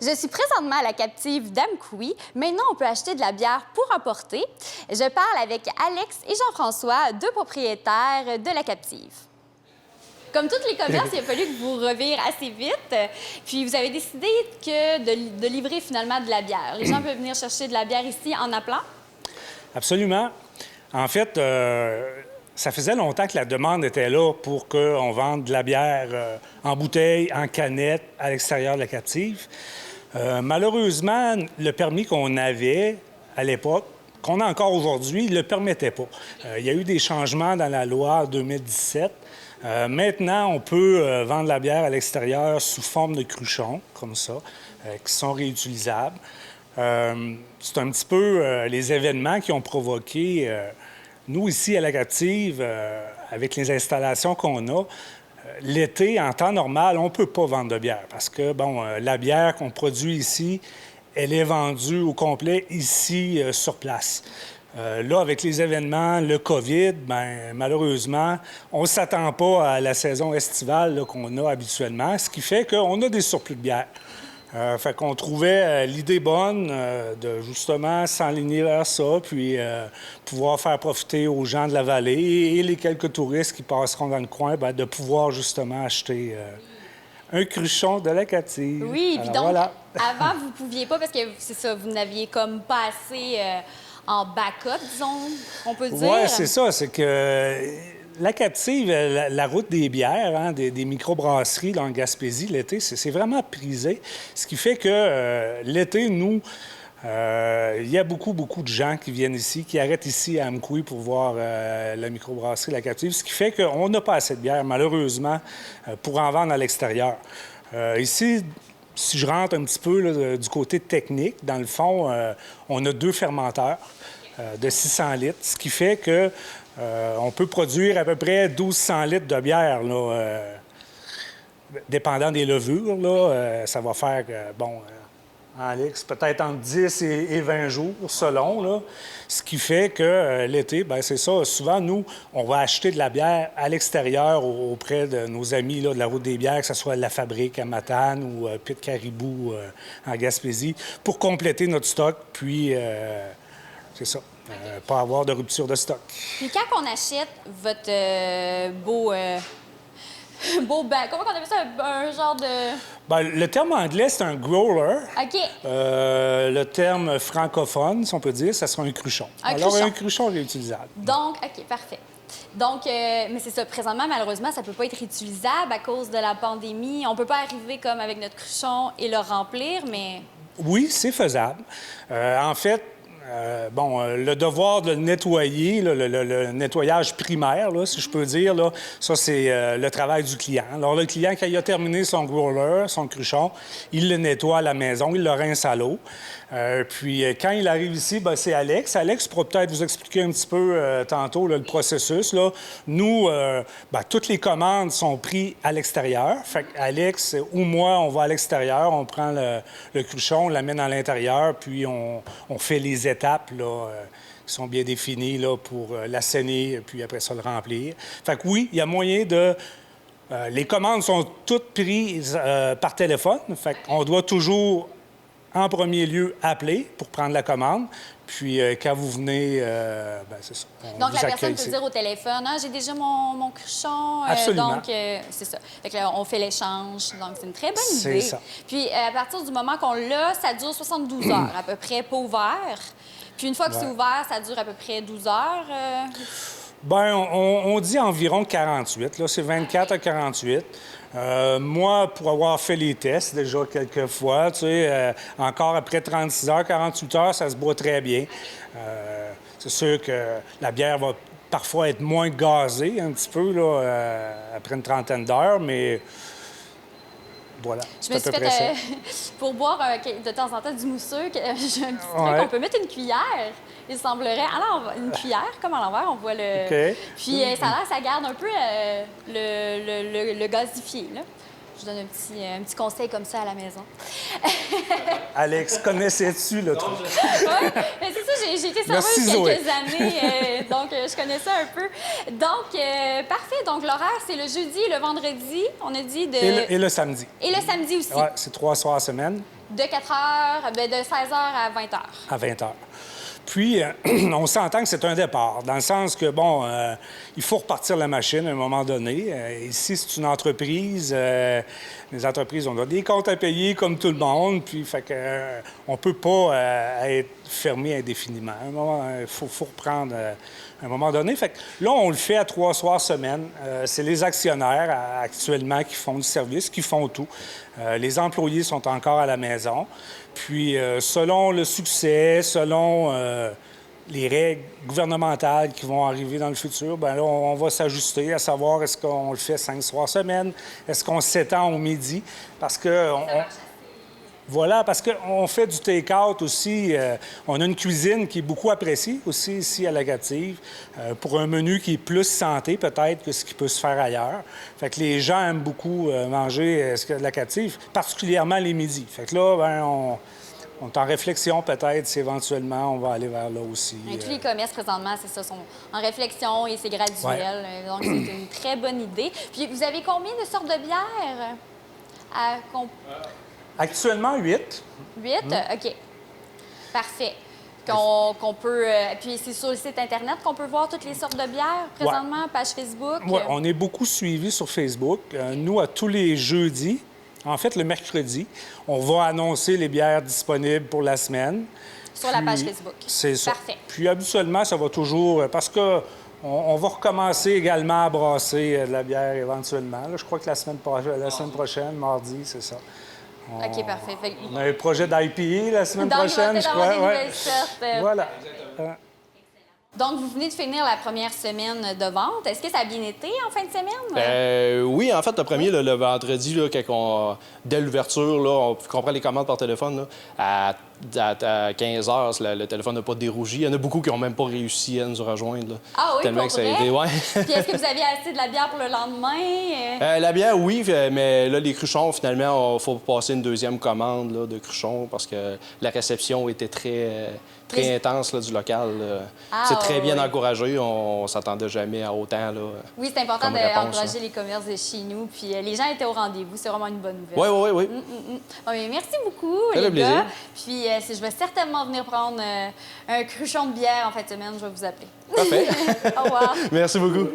Je suis présentement à la captive d'Amkoui. Maintenant, on peut acheter de la bière pour emporter. Je parle avec Alex et Jean-François, deux propriétaires de la captive. Comme tous les commerces, il a fallu que vous revirez assez vite. Puis vous avez décidé de livrer finalement de la bière. Les gens peuvent venir chercher de la bière ici en appelant? Absolument. En fait, ça faisait longtemps que la demande était là pour qu'on vende de la bière en bouteille, en canette, à l'extérieur de la captive. Malheureusement, le permis qu'on avait à l'époque, qu'on a encore aujourd'hui, ne le permettait pas. Il y a eu des changements dans la loi en 2017. Maintenant, on peut vendre la bière à l'extérieur sous forme de cruchons, comme ça, qui sont réutilisables. C'est un petit peu les événements qui ont provoqué... nous, ici, à la captive, avec les installations qu'on a, l'été, en temps normal, on ne peut pas vendre de bière parce que, bon, la bière qu'on produit ici, elle est vendue au complet ici, sur place. Là, avec les événements, le COVID, bien, malheureusement, on ne s'attend pas à la saison estivale qu'on a habituellement, ce qui fait qu'on a des surplus de bière. Fait qu'on trouvait l'idée bonne de justement s'enligner vers ça, puis pouvoir faire profiter aux gens de la vallée et les quelques touristes qui passeront dans le coin, bien, de pouvoir justement acheter un cruchon de la captive. Oui, puis donc, voilà. Avant, vous ne pouviez pas parce que c'est ça, vous n'aviez comme pas assez en backup, disons, on peut dire. Oui, c'est ça. C'est que la captive, la route des bières, hein, des microbrasseries dans le Gaspésie, l'été, c'est vraiment prisé. Ce qui fait que l'été, nous, il y a beaucoup de gens qui viennent ici, qui arrêtent ici à Amkoui pour voir la microbrasserie, la captive, ce qui fait qu'on n'a pas assez de bière, malheureusement, pour en vendre à l'extérieur. Ici, si je rentre un petit peu là, du côté technique, dans le fond, on a 2 fermenteurs de 600 litres, ce qui fait que on peut produire à peu près 1200 litres de bière, là, dépendant des levures. Là, ça va faire, Alex, peut-être entre 10 et 20 jours, selon. Là. Ce qui fait que l'été, bien, c'est ça. Souvent, nous, on va acheter de la bière à l'extérieur auprès de nos amis là, de la Route des bières, que ce soit La Fabrique à Matane ou Pit Caribou en Gaspésie, pour compléter notre stock. Puis, c'est ça. Pas avoir de rupture de stock. Puis quand on achète votre beau bac, comment on appelle ça? Un genre de... Bien, le terme anglais, c'est un growler. OK. Le terme francophone, si on peut dire, ça sera un cruchon. Cruchon. Un cruchon réutilisable. Donc, OK, parfait. Donc, mais c'est ça, présentement, malheureusement, ça ne peut pas être réutilisable à cause de la pandémie. On ne peut pas arriver comme avec notre cruchon et le remplir, mais... Oui, c'est faisable. En fait, le devoir de le nettoyer, là, le nettoyage primaire, là, si je peux dire, là, ça, c'est le travail du client. Alors, le client, quand il a terminé son growler, son cruchon, il le nettoie à la maison, il le rince à l'eau. Puis, quand il arrive ici, bien, c'est Alex. Alex pourra peut-être vous expliquer un petit peu tantôt là, le processus. Là. Nous, toutes les commandes sont prises à l'extérieur. Fait qu'Alex ou moi, on va à l'extérieur, on prend le cruchon, on l'amène à l'intérieur, puis on fait les étapes là, qui sont bien définies là, pour l'assainir, puis après ça, le remplir. Fait que oui, il y a moyen de... les commandes sont toutes prises par téléphone. Fait qu'on doit toujours... en premier lieu, appeler pour prendre la commande. Puis, quand vous venez, c'est ça. Donc, la personne peut dire au téléphone, j'ai déjà mon cruchon. Absolument. Donc, c'est ça. Fait que là, on fait l'échange. Donc, c'est une très bonne idée. C'est ça. Puis, à partir du moment qu'on l'a, ça dure 72 heures, à peu près, pas ouvert. Puis, une fois que c'est ouvert, ça dure à peu près 12 heures. Bien, on dit environ 48. Là, c'est 24 à 48. Moi, pour avoir fait les tests déjà quelques fois, tu sais, encore après 36 heures, 48 heures, ça se boit très bien. C'est sûr que la bière va parfois être moins gazée un petit peu là, après une trentaine d'heures, mais voilà. Je me suis fait, pour boire de temps en temps du mousseux, j'ai un petit truc, on peut mettre une cuillère. Il semblerait, une cuillère, comme à l'envers, on voit le... OK. Puis ça garde un peu le gazifié, là. Je vous donne un petit conseil comme ça à la maison. Alex, connaissais-tu le truc? Oui, mais c'est ça, j'ai été serveuse quelques années, donc je connais ça un peu. Donc, parfait. Donc, l'horaire, c'est le jeudi et le vendredi, on a dit de... Et le samedi. Et le samedi aussi. Oui, c'est 3 soirs à semaine. De 4 heures, de 16 heures à 20 heures. À 20 heures. Puis, on s'entend que c'est un départ, dans le sens que, bon, il faut repartir la machine à un moment donné. Ici, c'est une entreprise. Les entreprises, on a des comptes à payer comme tout le monde, puis, fait que, on peut pas être fermé indéfiniment. Il faut reprendre à un moment donné. Fait que là, on le fait à 3 soirs semaine. C'est les actionnaires, actuellement, qui font le service, qui font tout. Les employés sont encore à la maison. Puis, selon le succès, selon les règles gouvernementales qui vont arriver dans le futur, bien là, on va s'ajuster à savoir est-ce qu'on le fait 5 soirs semaine, est-ce qu'on s'étend au midi, parce que... Voilà, parce qu'on fait du take-out aussi. On a une cuisine qui est beaucoup appréciée aussi ici à la Captive, pour un menu qui est plus santé peut-être que ce qui peut se faire ailleurs. Fait que les gens aiment beaucoup manger ce qu'il y a de la Captive, particulièrement les midis. Fait que là, bien, on est en réflexion peut-être si éventuellement on va aller vers là aussi. Et tous les commerces présentement, c'est ça, sont en réflexion et c'est graduel. Ouais. Donc, c'est une très bonne idée. Puis, vous avez combien de sortes de bières Actuellement, 8. 8? OK. Parfait. Qu'on peut... puis c'est sur le site Internet qu'on peut voir toutes les sortes de bières présentement, page Facebook? Oui, on est beaucoup suivis sur Facebook. Nous, à tous les jeudis, en fait, le mercredi, on va annoncer les bières disponibles pour la semaine. Sur la page Facebook. C'est ça. Parfait. Puis habituellement, ça va toujours... Parce que on va recommencer également à brasser de la bière éventuellement. Là, je crois que la semaine prochaine, mardi, c'est ça. OK, parfait. On a un projet d'IPA la semaine prochaine, je crois. Voilà. Donc, vous venez de finir la première semaine de vente. Est-ce que ça a bien été en fin de semaine? Oui, en fait, le premier, le vendredi, là, dès l'ouverture, là, on prend les commandes par téléphone, là, à 15 heures, le téléphone n'a pas dérougi. Il y en a beaucoup qui n'ont même pas réussi à nous rejoindre. Là. Ah oui, tellement pour que ça a vrai? été, ouais. Puis est-ce que vous aviez acheté de la bière pour le lendemain? La bière, oui, mais là, les cruchons, finalement, il faut passer une deuxième commande là, de cruchons parce que la réception était très intense là, du local. C'est très bien encouragé. On s'attendait jamais à autant. Là, oui, c'est important d'encourager les commerces de chez nous. Puis les gens étaient au rendez-vous. C'est vraiment une bonne nouvelle. Oui. Bon, mais merci beaucoup, Ça les fait plaisir. gars. Puis je vais certainement venir prendre un cruchon de bière en fin de semaine. Je vais vous appeler. Parfait. Au revoir. Merci beaucoup.